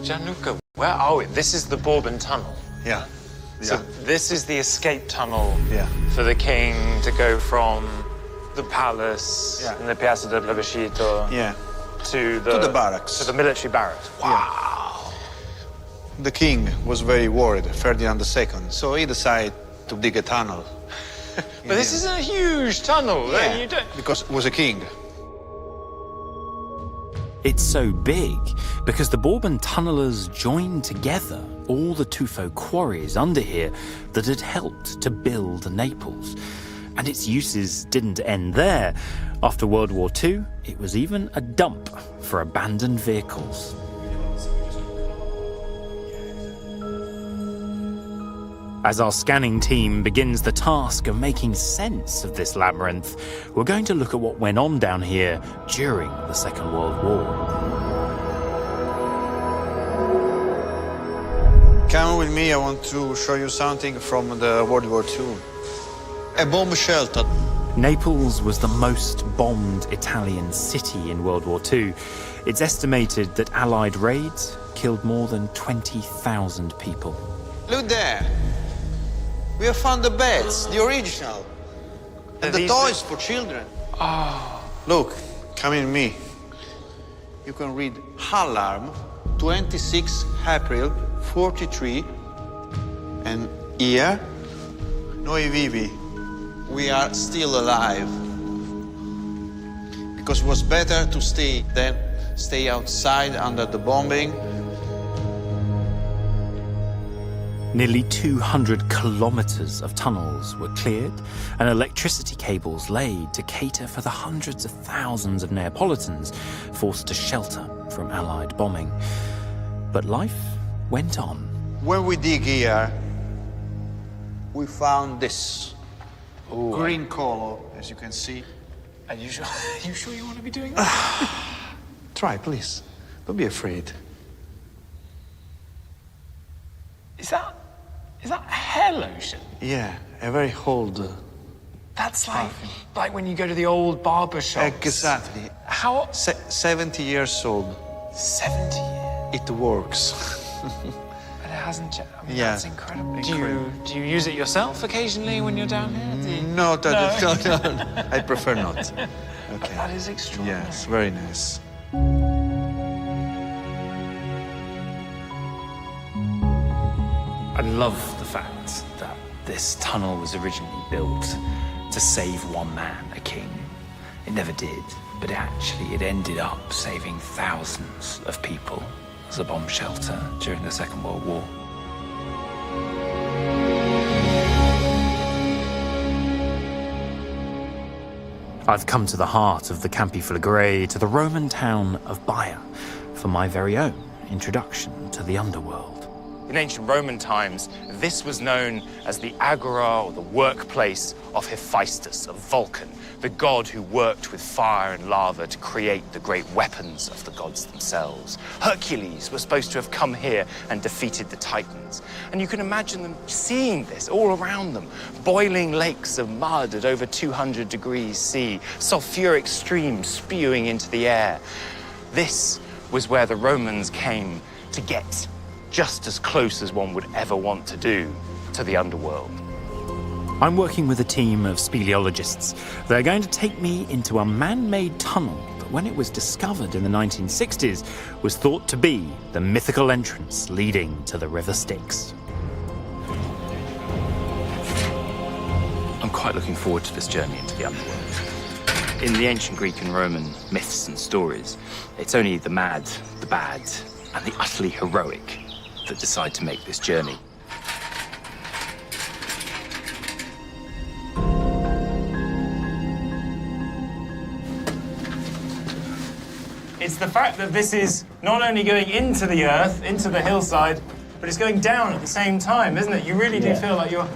Gianluca, where are we? This is the Bourbon Tunnel. Yeah. So this is the escape tunnel Yeah. for the king to go from the palace Yeah. in the Piazza del Plebiscito Yeah. to the barracks. To the military barracks. Wow. The king was very worried, Ferdinand II, so he decided to dig a tunnel. But this is a huge tunnel. Yeah, You don't... because he was a king. It's so big because the Bourbon tunnelers joined together all the tuffo quarries under here that had helped to build Naples. And its uses didn't end there. After World War II, it was even a dump for abandoned vehicles. As our scanning team begins the task of making sense of this labyrinth, we're going to look at what went on down here during the Second World War. Come with me, I want to show you something from the World War II. A bomb shelter. Naples was the most bombed Italian city in World War II. It's estimated that Allied raids killed more than 20,000 people. Look there. We have found the beds, the original. And the toys for children. Oh. Look, come in me. You can read alarm 26 April 43. And here, noi vivi. We are still alive. Because it was better to stay than stay outside under the bombing. Nearly 200 kilometers of tunnels were cleared and electricity cables laid to cater for the hundreds of thousands of Neapolitans forced to shelter from Allied bombing. But life went on. When we dig here, we found this. Ooh. Green color, as you can see. Are you sure you want to be doing that? Try, please. Don't be afraid. Is that hair lotion? Yeah, a very old. That's like when you go to the old barber shop. Exactly. How? 70 years old. 70 years. It works. And it hasn't changed. I mean, Yeah. That's incredible. Do you use it yourself occasionally when you're down here? No. I prefer not. Okay. That is extraordinary. Yes, very nice. I love the fact that this tunnel was originally built to save one man, a king. It never did, but it ended up saving thousands of people as a bomb shelter during the Second World War. I've come to the heart of the Campi Flegrei, to the Roman town of Baia, for my very own introduction to the underworld. In ancient Roman times, this was known as the agora, or the workplace of Hephaestus, of Vulcan, the god who worked with fire and lava to create the great weapons of the gods themselves. Hercules was supposed to have come here and defeated the Titans. And you can imagine them seeing this all around them. Boiling lakes of mud at over 200 degrees C, sulfuric streams spewing into the air. This was where the Romans came to get just as close as one would ever want to do to the underworld. I'm working with a team of speleologists. They're going to take me into a man-made tunnel that, when it was discovered in the 1960s, was thought to be the mythical entrance leading to the River Styx. I'm quite looking forward to this journey into the underworld. In the ancient Greek and Roman myths and stories, it's only the mad, the bad, and the utterly heroic that decide to make this journey. It's the fact that this is not only going into the earth, into the hillside, but it's going down at the same time, isn't it? You really do feel like you're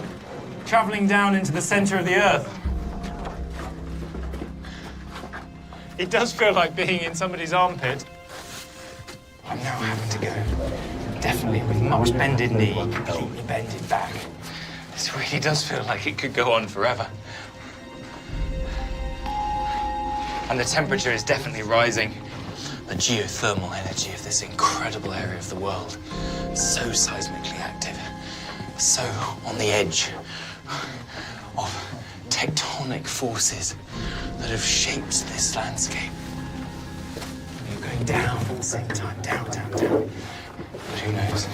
traveling down into the center of the earth. It does feel like being in somebody's armpit. I'm now having to go. Definitely with much bended knee, completely bended back. This really does feel like it could go on forever. And the temperature is definitely rising. the geothermal energy of this incredible area of the world. So seismically active, so on the edge of tectonic forces that have shaped this landscape. You're going down at the same time, down, down, down. But who knows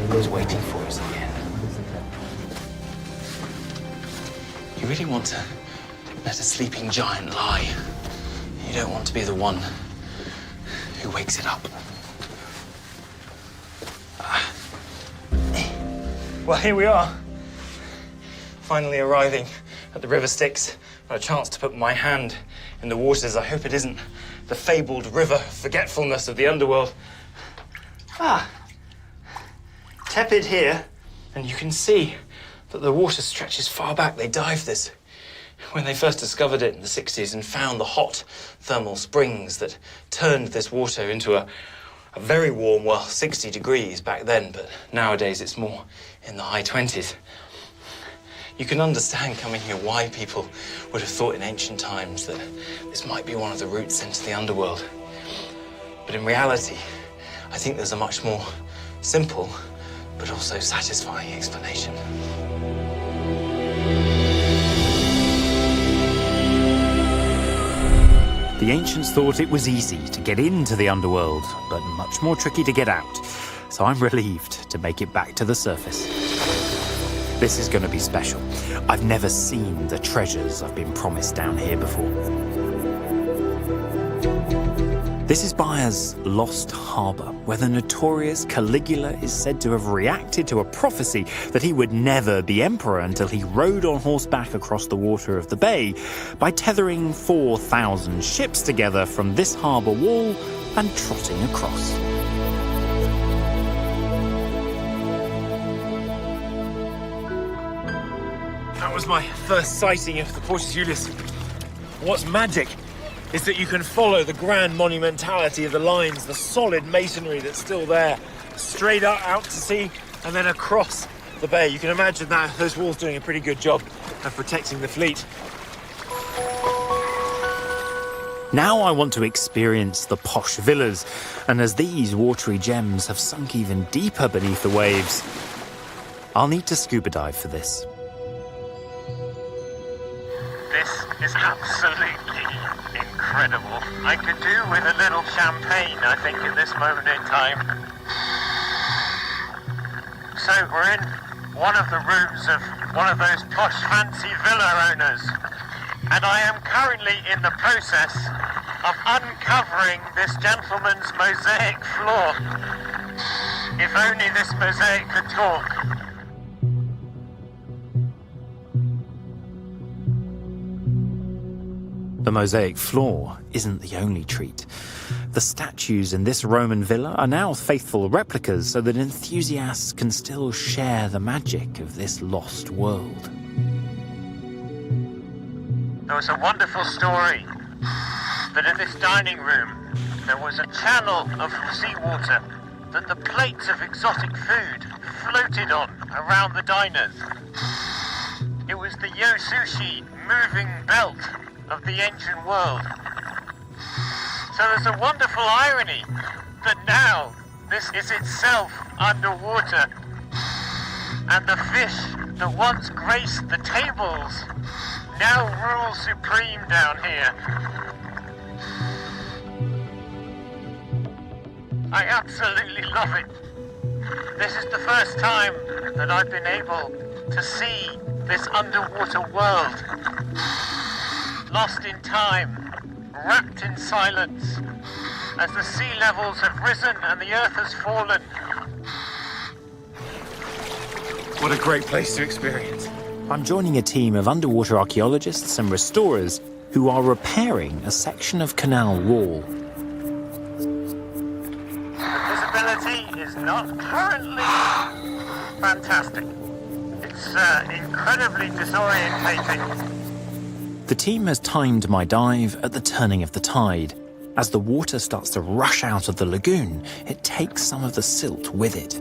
who's waiting for us at the end. You really want to let a sleeping giant lie. You don't want to be the one who wakes it up. Well, here we are. Finally arriving at the River Styx. Got a chance to put my hand in the waters. I hope it isn't the fabled river forgetfulness of the underworld. Tepid here, and you can see that the water stretches far back. They dived this when they first discovered it in the 60s and found the hot thermal springs that turned this water into a very warm, well, 60 degrees back then, but nowadays it's more in the high 20s. You can understand coming here why people would have thought in ancient times that this might be one of the routes into the underworld. But in reality, I think there's a much more simple but also satisfying explanation. The ancients thought it was easy to get into the underworld, but much more tricky to get out. So I'm relieved to make it back to the surface. This is going to be special. I've never seen the treasures I've been promised down here before. This is Bayer's Lost Harbour, where the notorious Caligula is said to have reacted to a prophecy that he would never be emperor until he rode on horseback across the water of the bay by tethering 4,000 ships together from this harbour wall and trotting across. That was my first sighting of the Portus Julius. What's magic is that you can follow the grand monumentality of the lines, the solid masonry that's still there, straight out to sea and then across the bay. You can imagine that those walls doing a pretty good job of protecting the fleet. Now I want to experience the posh villas, and as these watery gems have sunk even deeper beneath the waves, I'll need to scuba dive for this. This is absolutely incredible. I could do with a little champagne, I think, at this moment in time. So we're in one of the rooms of one of those posh fancy villa owners, and I am currently in the process of uncovering this gentleman's mosaic floor. If only this mosaic could talk. The mosaic floor isn't the only treat. The statues in this Roman villa are now faithful replicas so that enthusiasts can still share the magic of this lost world. There was a wonderful story that in this dining room there was a channel of seawater that the plates of exotic food floated on around the diners. It was the Yo Sushi moving belt of the ancient world. So there's a wonderful irony that now this is itself underwater, and the fish that once graced the tables now rule supreme down here. I absolutely love it. This is the first time that I've been able to see this underwater world. Lost in time, wrapped in silence, as the sea levels have risen and the earth has fallen. What a great place to experience. I'm joining a team of underwater archaeologists and restorers who are repairing a section of canal wall. The visibility is not currently fantastic. It's incredibly disorientating. The team has timed my dive at the turning of the tide. As the water starts to rush out of the lagoon, it takes some of the silt with it.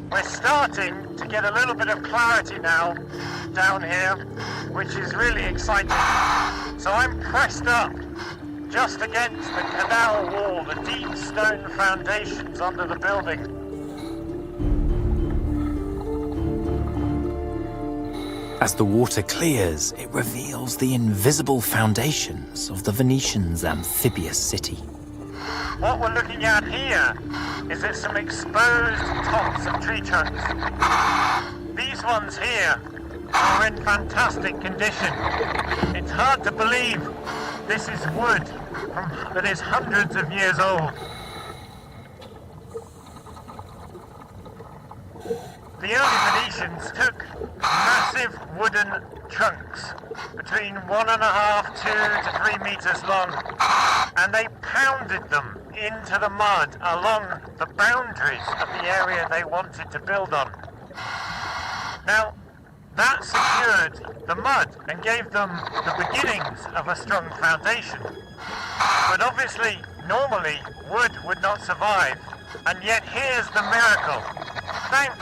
We're starting to get a little bit of clarity now down here. which is really exciting. So I'm pressed up just against the canal wall, the deep stone foundations under the building. As the water clears, it reveals the invisible foundations of the Venetians' amphibious city. What we're looking at here is at some exposed tops of tree trunks. These ones here are in fantastic condition. It's hard to believe this is wood that is hundreds of years old. The early Venetians took massive wooden trunks between 1.5, 2 to 3 meters long, and they pounded them into the mud along the boundaries of the area they wanted to build on. Now, that secured the mud and gave them the beginnings of a strong foundation. But obviously, normally, wood would not survive, and yet here's the miracle. Thanks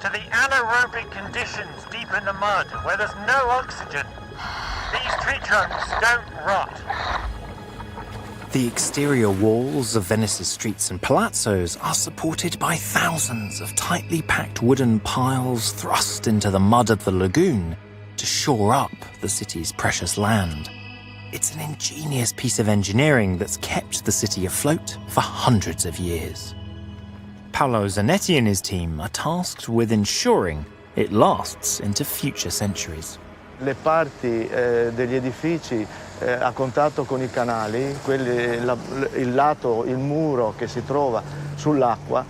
to the anaerobic conditions deep in the mud, where there's no oxygen, these tree trunks don't rot. The exterior walls of Venice's streets and palazzos are supported by thousands of tightly packed wooden piles thrust into the mud of the lagoon to shore up the city's precious land. It's an ingenious piece of engineering that's kept the city afloat for hundreds of years. Paolo Zanetti and his team are tasked with ensuring it lasts into future centuries. Le parti degli edifici a contatto con i canali, il lato, il muro che si trova sull'acqua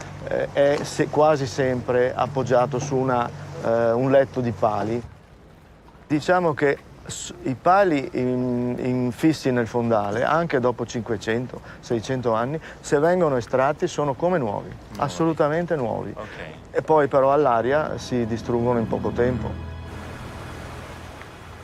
è quasi sempre appoggiato su un letto di pali. Diciamo che i pali infissi nel fondale, anche dopo 500-600 anni, se vengono estratti sono come nuovi, assolutamente nuovi. Okay. E poi però all'aria si distruggono in poco tempo.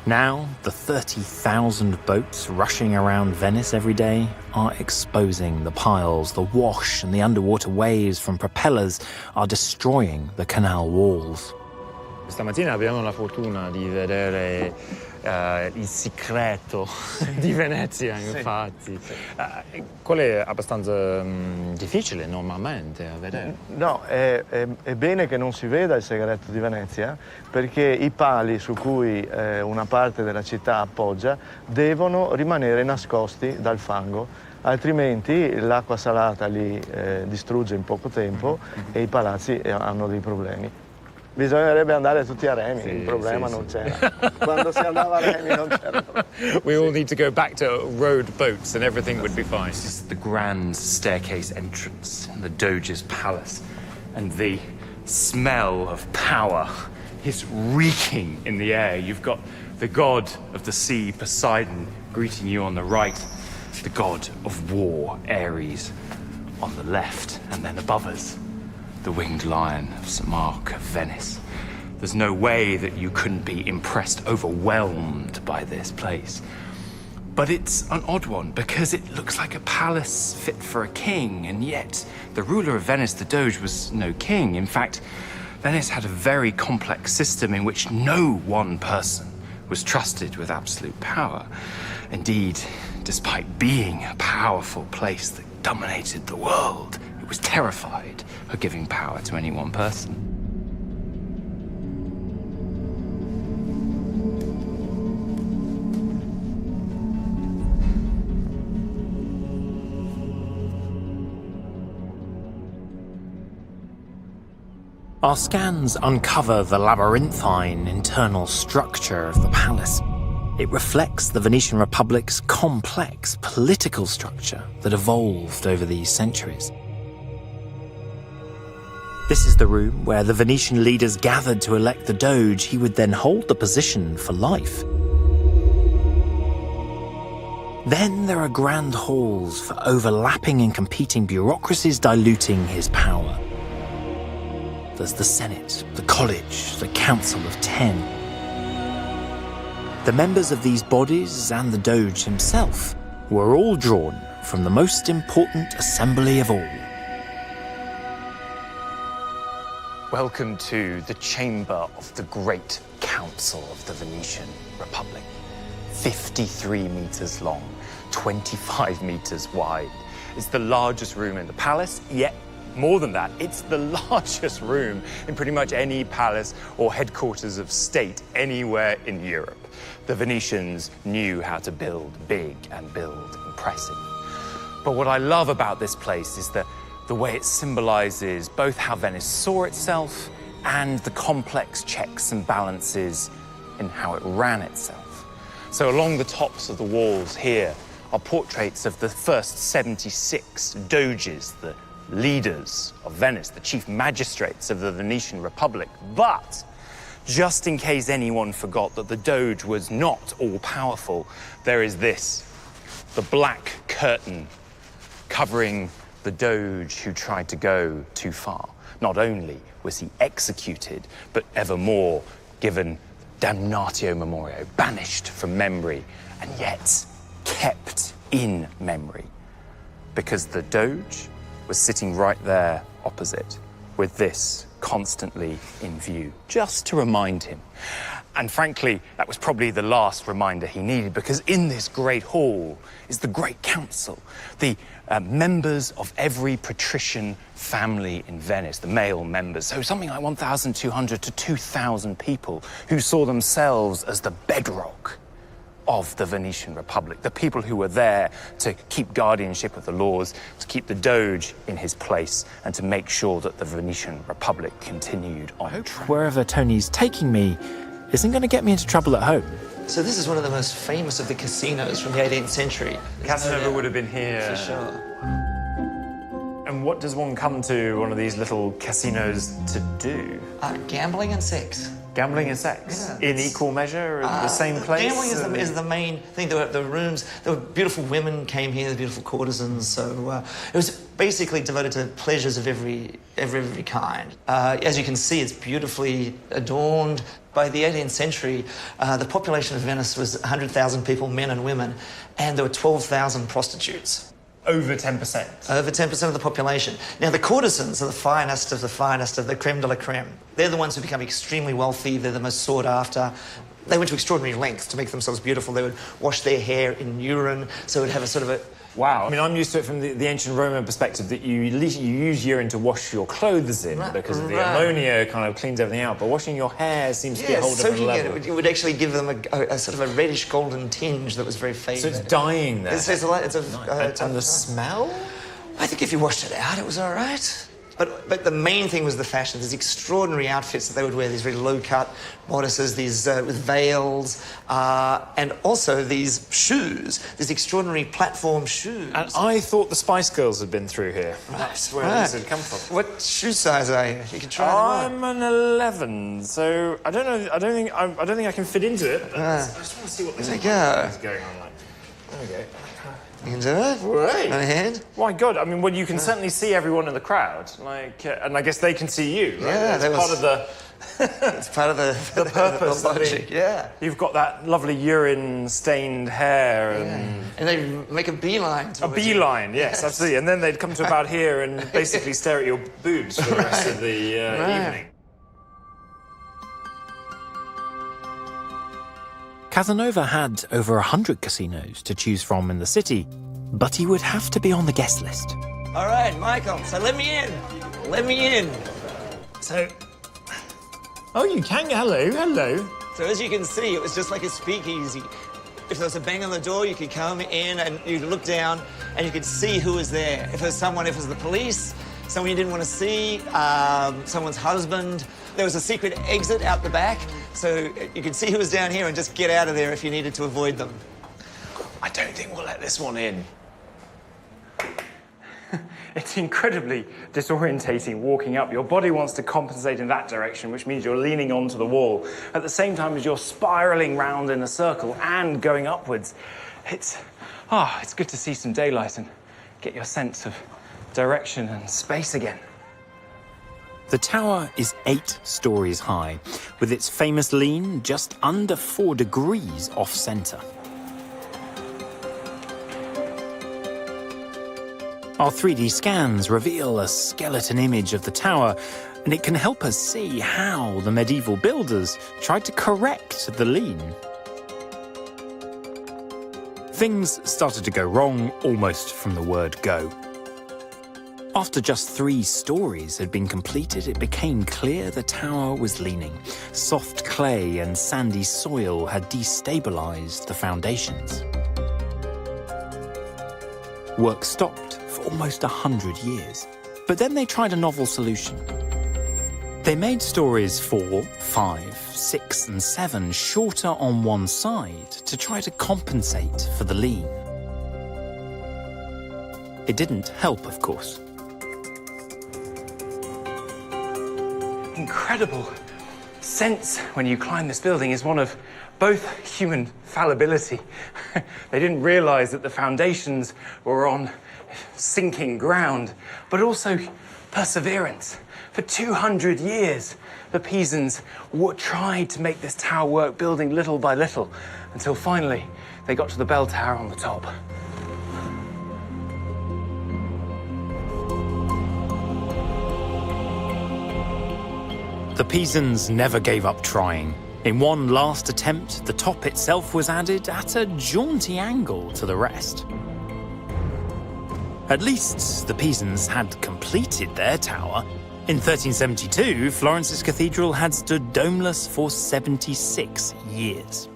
Now, the 30,000 boats rushing around Venice every day are exposing the piles. The wash and the underwater waves from propellers are destroying the canal walls. Stamattina abbiamo la fortuna di vedere il segreto di Venezia, infatti. Quello è abbastanza difficile normalmente a vedere. No, è bene che non si veda il segreto di Venezia, perché i pali su cui una parte della città appoggia devono rimanere nascosti dal fango, altrimenti l'acqua salata li distrugge in poco tempo e i palazzi hanno dei problemi. Bisognerebbe andare tutti a remi, il problema non c'era. Quando si andava a remi non c'era problema. We all need to go back to rowed boats and everything would be fine. This is the grand staircase entrance in the Doge's palace, and the smell of power is reeking in the air. You've got the god of the sea, Poseidon, greeting you on the right, the god of war, Ares, on the left, and then above us, the winged lion of St. Mark of Venice. There's no way that you couldn't be impressed, overwhelmed by this place. But it's an odd one, because it looks like a palace fit for a king, and yet the ruler of Venice, the Doge, was no king. In fact, Venice had a very complex system in which no one person was trusted with absolute power. Indeed, despite being a powerful place that dominated the world, it was terrified of giving power to any one person. Our scans uncover the labyrinthine internal structure of the palace. It reflects the Venetian Republic's complex political structure that evolved over these centuries. This is the room where the Venetian leaders gathered to elect the Doge. He would then hold the position for life. Then there are grand halls for overlapping and competing bureaucracies diluting his power. There's the Senate, the College, the Council of 10. The members of these bodies and the Doge himself were all drawn from the most important assembly of all, Welcome to the chamber of the Great Council of the Venetian Republic. 53 meters long, 25 meters wide. It's the largest room in the palace, yet more than that, it's the largest room in pretty much any palace or headquarters of state anywhere in Europe. The Venetians knew how to build big and build impressive. But what I love about this place is the way it symbolizes both how Venice saw itself and the complex checks and balances in how it ran itself. So along the tops of the walls here are portraits of the first 76 Doges, the leaders of Venice, the chief magistrates of the Venetian Republic. But just in case anyone forgot that the Doge was not all-powerful, there is this, the black curtain covering the Doge who tried to go too far. Not only was he executed, but evermore given damnatio memoriae, banished from memory, and yet kept in memory. Because the Doge was sitting right there opposite, with this constantly in view, just to remind him. And frankly, that was probably the last reminder he needed, because in this great hall is the Great Council, the members of every patrician family in Venice, the male members. So something like 1,200 to 2,000 people who saw themselves as the bedrock of the Venetian Republic, the people who were there to keep guardianship of the laws, to keep the Doge in his place, and to make sure that the Venetian Republic continued on track. Wherever Tony's taking me isn't going to get me into trouble at home. So this is one of the most famous of the casinos from the 18th century. Casanova would have been here. For sure. And what does one come to one of these little casinos to do? Gambling and sex. Gambling and sex? Yeah, in equal measure, in the same place? Gambling is the main thing. There were rooms, there were beautiful women came here, the beautiful courtesans, so it was basically devoted to pleasures of every kind. As you can see, it's beautifully adorned. By the 18th century, the population of Venice was 100,000 people, men and women, and there were 12,000 prostitutes. Over 10%. Over 10% of the population. Now, the courtesans are the finest of the creme de la creme. They're the ones who become extremely wealthy. They're the most sought after. They went to extraordinary lengths to make themselves beautiful. They would wash their hair in urine, so it would have a sort of a... Wow. I mean, I'm used to it from the ancient Roman perspective that you use urine to wash your clothes in because of the ammonia kind of cleans everything out. But washing your hair seems to be a whole different level. It would actually give them a sort of a reddish golden tinge that was very faded. So it's dying there. It's and the smell? I think if you washed it out, it was all right. But the main thing was the fashion. These extraordinary outfits that they would wear, these very low-cut bodices, these with veils, and also these shoes, these extraordinary platform shoes. And I thought the Spice Girls had been through here. Right. That's where this had come from. What shoe size are you? You can try them on. I'm an 11, so I don't know. I don't think I can fit into it. I just want to see what this is going on like. There we go. You can do it? Right. On hand? My God, I mean, well, you can certainly see everyone in the crowd, like, and I guess they can see you, right? Yeah, That's part of the... It's part of the purpose. the logic, yeah. You've got that lovely urine-stained hair and... And they make a beeline to A beeline, yes, absolutely. And then they'd come to about here and basically stare at your boobs for the rest of the evening. Casanova had over 100 casinos to choose from in the city, but he would have to be on the guest list. All right, Michael, so let me in. Let me in. So... Oh, you can. Hello. So as you can see, it was just like a speakeasy. If there was a bang on the door, you could come in and you'd look down and you could see who was there. If it was the police, someone you didn't want to see, someone's husband. There was a secret exit out the back, so you could see who was down here and just get out of there if you needed to avoid them. I don't think we'll let this one in. It's incredibly disorientating walking up. Your body wants to compensate in that direction, which means you're leaning onto the wall at the same time as you're spiraling round in a circle and going upwards. It's good to see some daylight and get your sense of direction and space again. The tower is 8 stories high, with its famous lean just under 4 degrees off-center. Our 3D scans reveal a skeleton image of the tower, And it can help us see how the medieval builders tried to correct the lean. Things started to go wrong almost from the word go. After just 3 stories had been completed, it became clear the tower was leaning. Soft clay and sandy soil had destabilized the foundations. Work stopped for almost 100 years. But then they tried a novel solution. They made stories 4, 5, 6, and 7 shorter on one side to try to compensate for the lean. It didn't help, of course. Incredible sense when you climb this building is one of both human fallibility. They didn't realize that the foundations were on sinking ground, but also perseverance. For 200 years, the Pisans tried to make this tower work, building little by little, until finally they got to the bell tower on the top. The Pisans never gave up trying. In one last attempt, the top itself was added at a jaunty angle to the rest. At least the Pisans had completed their tower. In 1372, Florence's cathedral had stood domeless for 76 years.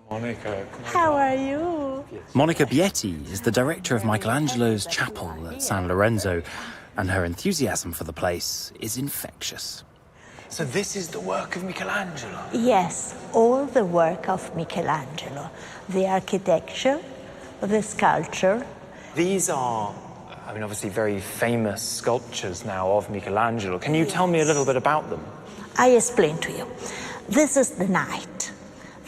Monica. How are you? Monica Bietti is the director of Michelangelo's chapel at San Lorenzo, and her enthusiasm for the place is infectious. So this is the work of Michelangelo? Yes, all the work of Michelangelo. The architecture, the sculpture. These are, obviously very famous sculptures now of Michelangelo. Can you tell me a little bit about them? I explain to you. This is the night.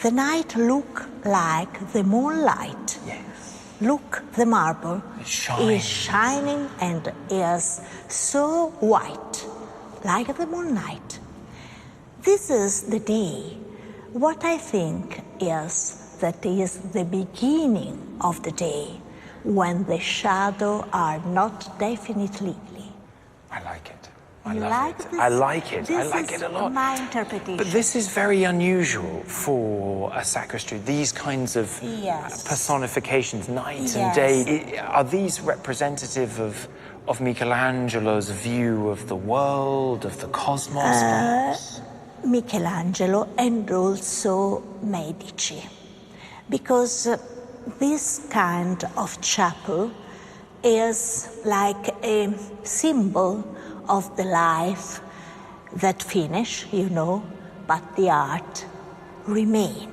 The night look like the moonlight. Yes. Look, the marble is shining and is so white, like the moonlight. This is the day. What I think is that is the beginning of the day, when the shadows are not definitely. I like it. I like it. I like it. This I like it a lot. is my interpretation. But this is very unusual for a sacristy. These kinds of personifications, night and day. Are these representative of Michelangelo's view of the world, of the cosmos? Michelangelo and also Medici, because this kind of chapel is like a symbol of the life that finish, but the art remain.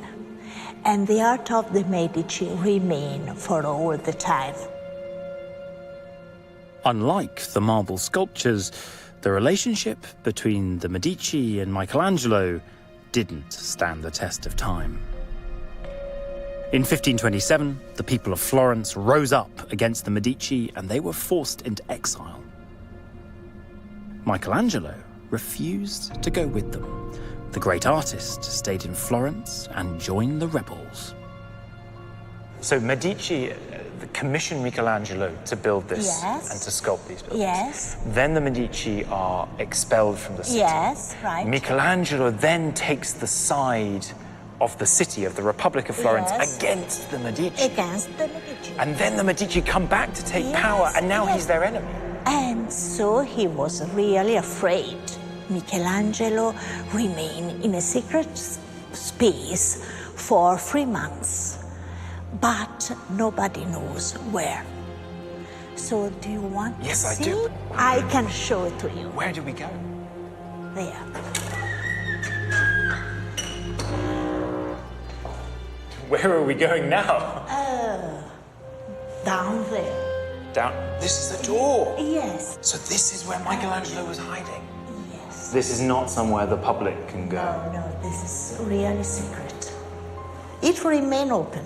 And the art of the Medici remain for all the time. Unlike the marble sculptures, the relationship between the Medici and Michelangelo didn't stand the test of time. In 1527, the people of Florence rose up against the Medici and they were forced into exile. Michelangelo refused to go with them. The great artist stayed in Florence and joined the rebels. So Medici commissioned Michelangelo to build this and to sculpt these buildings. Yes. Then the Medici are expelled from the city. Yes, right. Michelangelo then takes the side of the city, of the Republic of Florence, against the Medici. Against the Medici. And then the Medici come back to take power, and now he's their enemy. And so he was really afraid. Michelangelo remained in a secret space for 3 months, but nobody knows where. So do you want to see? Yes, I do. I can show it to you. Where do we go? There. Where are we going now? Down there. Down. This is the door. Yes. So this is where Michelangelo was hiding. Yes. This is not somewhere the public can go. No, this is really secret. It remain open.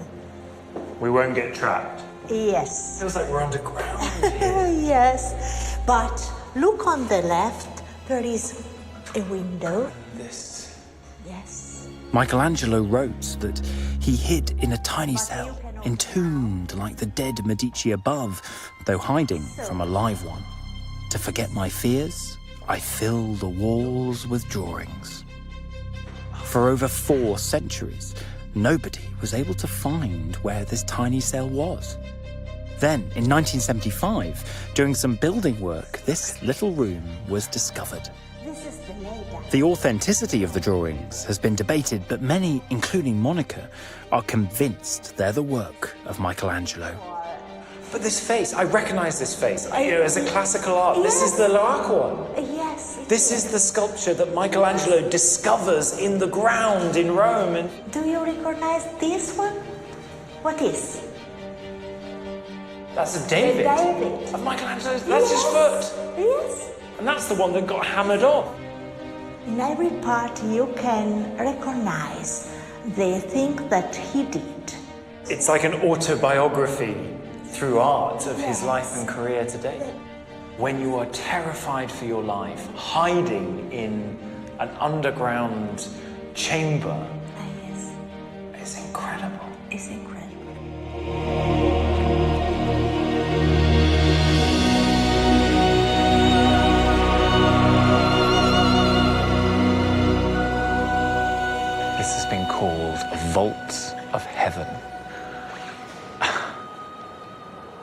We won't get trapped. Yes. Feels like we're underground here. Yes. But look on the left, there is a window. This. Yes. Michelangelo wrote that he hid in a tiny cell, entombed like the dead Medici above, though hiding from a live one. To forget my fears, I fill the walls with drawings. For over 4 centuries, nobody was able to find where this tiny cell was. Then, in 1975, during some building work, this little room was discovered. This is the later. The authenticity of the drawings has been debated, but many, including Monica, are convinced they're the work of Michelangelo. But this face, I recognize this face. As a classical art, this is the L'Aqua. Yes. This is the sculpture that Michelangelo discovers in the ground in Rome. And Do you recognize this one? What is? that's a David. David. Of Michelangelo's, that's his foot. Yes. And that's the one that got hammered off. In every part you can recognize the thing that he did. It's like an autobiography through art of his life and career today. When you are terrified for your life, hiding in an underground chamber, Yes. it's incredible. It's incredible. This has been called a vault of heaven.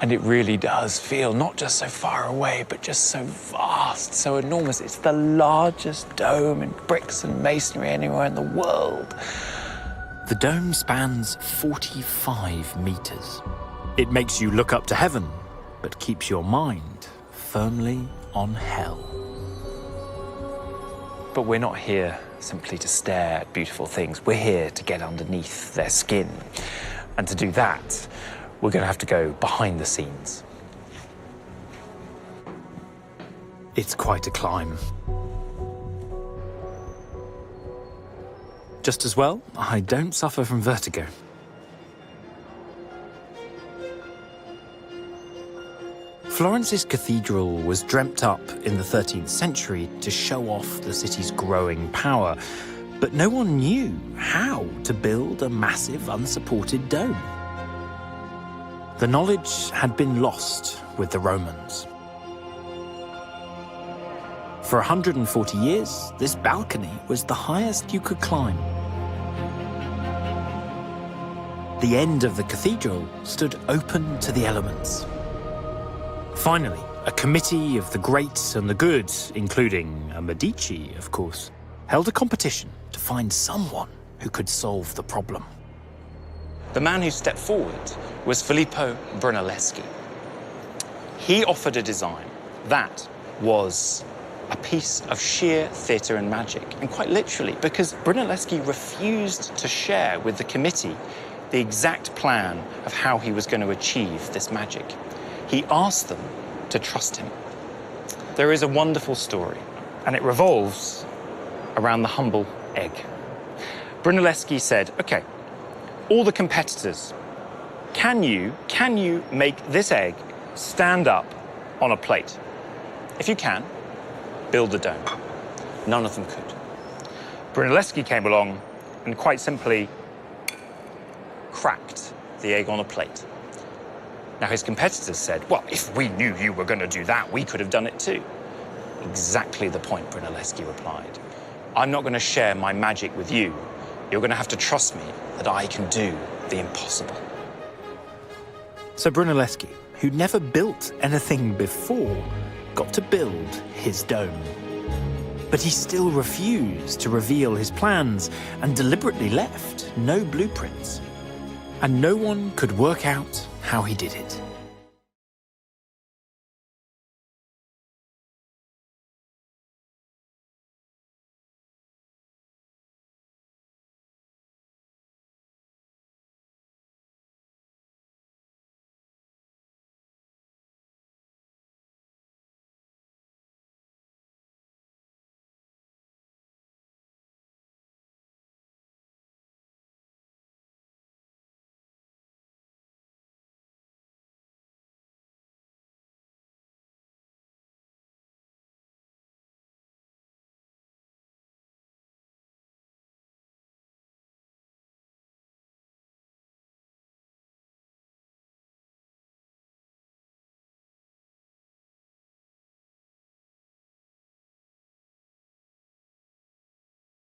And it really does feel not just so far away, but just so vast, so enormous. It's the largest dome in bricks and masonry anywhere in the world. The dome spans 45 meters. It makes you look up to heaven, but keeps your mind firmly on hell. But we're not here simply to stare at beautiful things. We're here to get underneath their skin. And to do that, we're going to have to go behind the scenes. It's quite a climb. Just as well, I don't suffer from vertigo. Florence's cathedral was dreamt up in the 13th century to show off the city's growing power, but no one knew how to build a massive unsupported dome. The knowledge had been lost with the Romans. For 140 years, this balcony was the highest you could climb. The end of the cathedral stood open to the elements. Finally, a committee of the great and the good, including a Medici, of course, held a competition to find someone who could solve the problem. The man who stepped forward was Filippo Brunelleschi. He offered a design that was a piece of sheer theatre and magic, and quite literally, because Brunelleschi refused to share with the committee the exact plan of how he was going to achieve this magic. He asked them to trust him. There is a wonderful story, and it revolves around the humble egg. Brunelleschi said, okay, all the competitors, can you make this egg stand up on a plate? If you can, build the dome. None of them could. Brunelleschi came along and quite simply cracked the egg on a plate. Now, his competitors said, well, if we knew you were going to do that, we could have done it too. Exactly the point, Brunelleschi replied. I'm not going to share my magic with you. You're going to have to trust me that I can do the impossible. So Brunelleschi, who'd never built anything before, got to build his dome. But he still refused to reveal his plans and deliberately left no blueprints. And no one could work out how he did it.